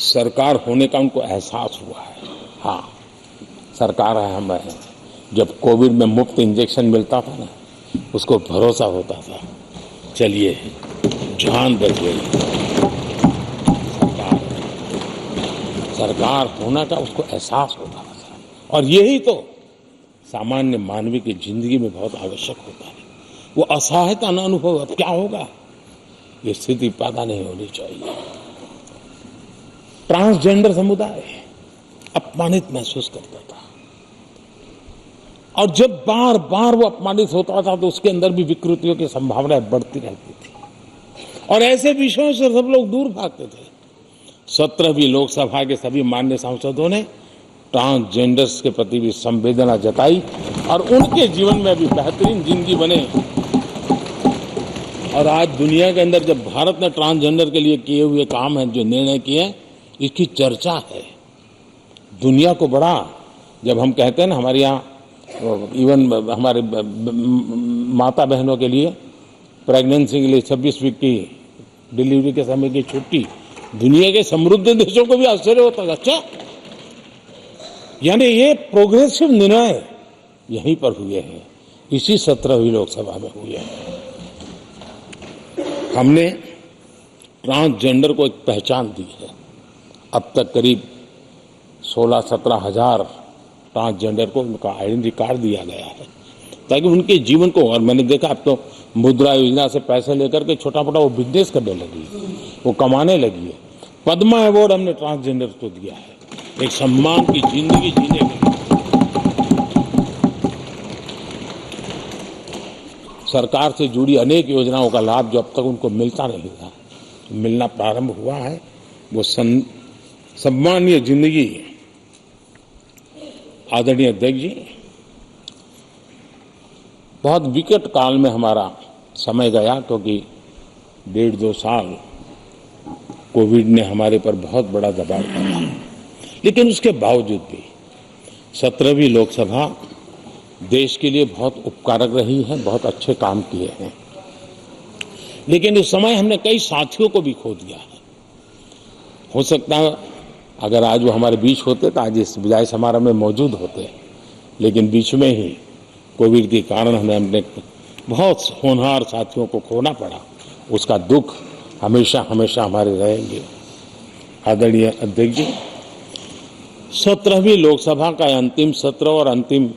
सरकार होने का उनको एहसास हुआ है। हाँ, सरकार है हमें। जब कोविड में मुफ्त इंजेक्शन मिलता था ना, उसको भरोसा होता था, चलिए जान बच गई। सरकार होने का उसको एहसास होता था, और यही तो सामान्य मानवीय की जिंदगी में बहुत आवश्यक होता है। वो असहायता न अनुभव, अब क्या होगा, ये स्थिति पैदा नहीं होनी चाहिए। ट्रांसजेंडर समुदाय अपमानित महसूस करता था, और जब बार बार वो अपमानित होता था तो उसके अंदर भी विकृतियों की संभावनाएं बढ़ती रहती थी, और ऐसे विषयों से सब लोग दूर भागते थे। 17वीं लोकसभा के सभी माननीय सांसदों ने ट्रांसजेंडर्स के प्रति भी संवेदना जताई, और उनके जीवन में भी बेहतरीन जिंदगी बने। और आज दुनिया के अंदर जब भारत ने ट्रांसजेंडर के लिए किए हुए काम है, जो निर्णय किए, इसकी चर्चा है दुनिया को बड़ा। जब हम कहते हैं ना, हमारे यहाँ इवन हमारे माता बहनों के लिए प्रेगनेंसी के लिए 26 वीक की डिलीवरी के समय की छुट्टी, दुनिया के समृद्ध देशों को भी आश्चर्य होता है। अच्छा, यानी ये प्रोग्रेसिव निर्णय यहीं पर हुए हैं, इसी 17वीं लोकसभा में हुए हैं। हमने ट्रांसजेंडर को एक पहचान दी है। अब तक करीब 16-17 हजार ट्रांसजेंडर को उनका आइडेंटिटी कार्ड दिया गया है, ताकि उनके जीवन को, और मैंने देखा अब तो मुद्रा योजना से पैसे लेकर के छोटा मोटा वो बिजनेस करने लगी, वो कमाने लगी है। पद्मा अवार्ड हमने ट्रांसजेंडर को दिया है, एक सम्मान की जिंदगी जीने के लिए। सरकार से जुड़ी अनेक योजनाओं का लाभ जो अब तक उनको मिलता नहीं था, मिलना प्रारंभ हुआ है। वो सम्मानीय जिंदगी। आदरणीय अध्यक्ष जी, बहुत विकट काल में हमारा समय गया, क्योंकि 1.5-2 साल कोविड ने हमारे पर बहुत बड़ा दबाव डाला, लेकिन उसके बावजूद भी 17वीं लोकसभा देश के लिए बहुत उपकारक रही है, बहुत अच्छे काम किए हैं। लेकिन इस समय हमने कई साथियों को भी खो दिया है। हो सकता है अगर आज वो हमारे बीच होते तो आज इस विदाई समारोह में मौजूद होते, लेकिन बीच में ही कोविड के कारण हमें अपने बहुत होनहार साथियों को खोना पड़ा। उसका दुख हमेशा हमेशा हमारे रहेंगे। आदरणीय अध्यक्ष जी, 17वीं लोकसभा का अंतिम सत्र और अंतिम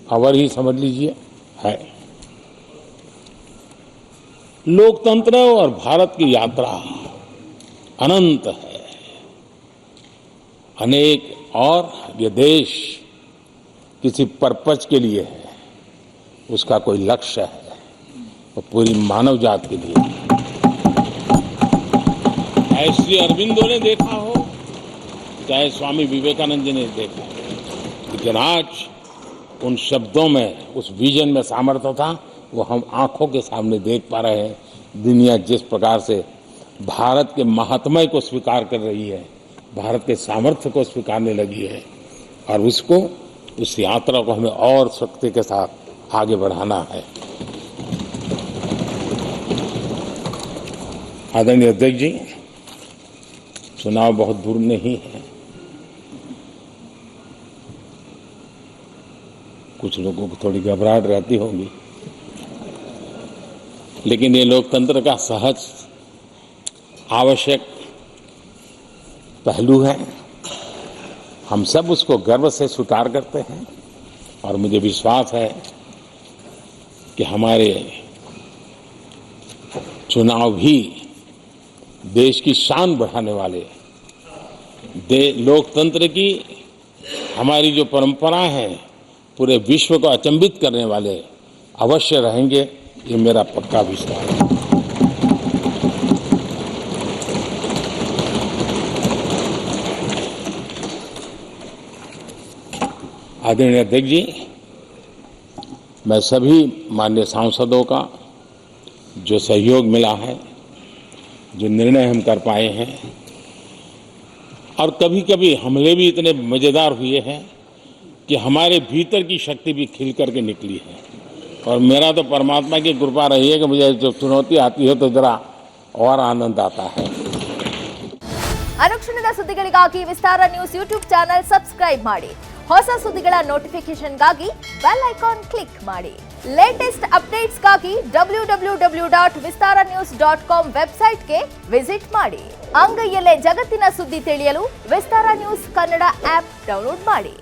आवर ही समझ लीजिए है। लोकतंत्र और भारत की यात्रा अनंत है, अनेक, और ये देश किसी पर्पज के लिए है, उसका कोई लक्ष्य है, वो पूरी मानव जात के लिए। श्री अरविंदो ने देखा हो, चाहे स्वामी विवेकानंद जी ने देखा, लेकिन आज उन शब्दों में, उस विजन में सामर्थ्य था, वो हम आंखों के सामने देख पा रहे हैं। दुनिया जिस प्रकार से भारत के महात्म्य को स्वीकार कर रही है, भारत के सामर्थ्य को स्वीकारने लगी है, और उसको, उस यात्रा को हमें और शक्ति के साथ आगे बढ़ाना है। आदरणीय अध्यक्ष जी, चुनाव बहुत दूर नहीं है। कुछ लोगों को थोड़ी घबराहट रहती होगी, लेकिन ये लोकतंत्र का सहज आवश्यक पहलू है। हम सब उसको गर्व से स्वीकार करते हैं, और मुझे विश्वास है कि हमारे चुनाव भी देश की शान बढ़ाने वाले, लोकतंत्र की हमारी जो परंपरा है, पूरे विश्व को अचंभित करने वाले अवश्य रहेंगे, ये मेरा पक्का विश्वास है। आदरणीय अध्यक्ष जी, मैं सभी माननीय सांसदों का जो सहयोग मिला है, जो निर्णय हम कर पाए हैं, और कभी कभी हमले भी इतने मजेदार हुए हैं कि हमारे भीतर की शक्ति भी खिल करके निकली है। और मेरा तो परमात्मा की कृपा रही है कि मुझे जब चुनौती आती है तो जरा और आनंद आता है। ಅನುಕ್ಷಣದ ಸುದ್ದಿಗಳಿಗಾಗಿ ವಿಸ್ತಾರ ನ್ಯೂಸ್ ಯೂಟ್ಯೂಬ್ ಚಾನೆಲ್ ಸಬ್ಸ್ಕ್ರೈಬ್ ಮಾಡಿ. ಹೊಸ ಸುದ್ದಿಗಳ ನೋಟಿಫಿಕೇಶನ್ಗಾಗಿ ಬೆಲ್ ಐಕಾನ್ ಕ್ಲಿಕ್ ಮಾಡಿ. ಲೇಟೆಸ್ಟ್ ಅಪ್ಡೇಟ್ಸ್ಗಾಗಿ www.vistaranews.com ವೆಬ್ಸೈಟ್ಗೆ ವಿಸಿಟ್ ಮಾಡಿ. ಅಂಗೈಯಲ್ಲೇ ಜಗತ್ತಿನ ಸುದ್ದಿ ತಿಳಿಯಲು ವಿಸ್ತಾರ ನ್ಯೂಸ್ ಕನ್ನಡ ಆಪ್ ಡೌನ್ಲೋಡ್ ಮಾಡಿ.